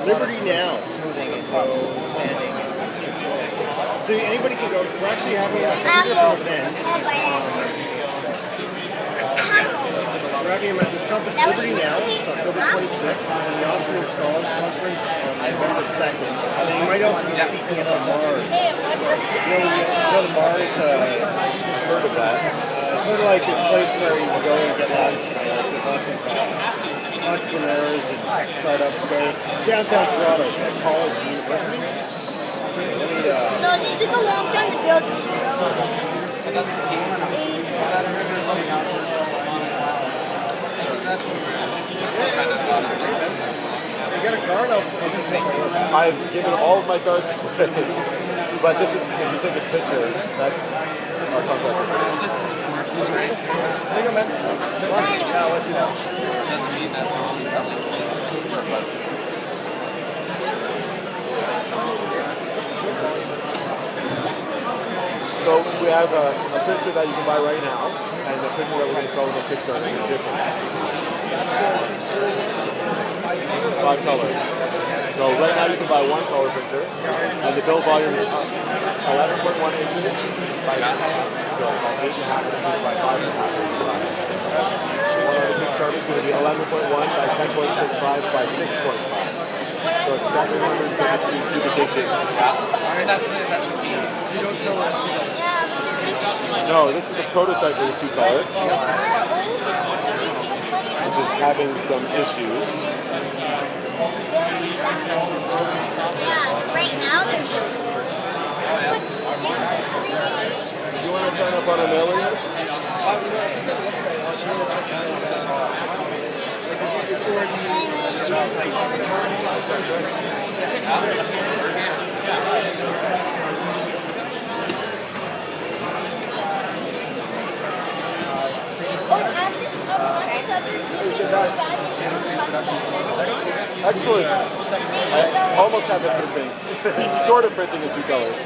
Liberty now. So anybody can go. We're actually having three different events. We're having them at this conference, Liberty Now, October 26th, and the Austrian Scholars Conference on November 2nd. And you might also be speaking at the Mars. You know the Mars, heard of that? It's sort of like this place where you go and get lots of entrepreneurs and tech startups go. Downtown Toronto, college university. No, these took a long time to build this. I've given all of my cards away, but this is, if you take a picture, that's our contact information. There you go, man. I'll let you know. Doesn't mean that's all he's selling. So we have a picture that you can buy right now, and the picture that we're going to sell in the Kickstarter is different. 5 colors. So right now you can buy 1 color printer, and the build volume is 11.1 inches by 10, so about 8.5 inches by 5.5 inches. One of the Kickstarter is going to be 11.1 by 10.65 by 6.5. So it's 750 cubic inches. Alright, that's the key. You don't tell us. No, this is the prototype for the 2 color, which is having some issues. Yeah, right now there's. You want to sign up on a mailing list? Excellent. I almost have it printing. Short of printing in 2 colors.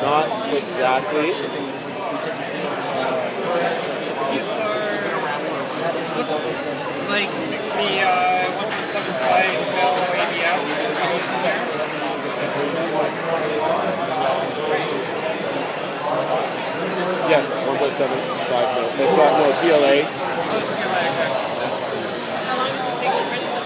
Not exactly. These are, looks like the 1.75 mil ABS goes in there. Yes, 1.75 mil. It's no PLA. Oh, it's PLA, okay.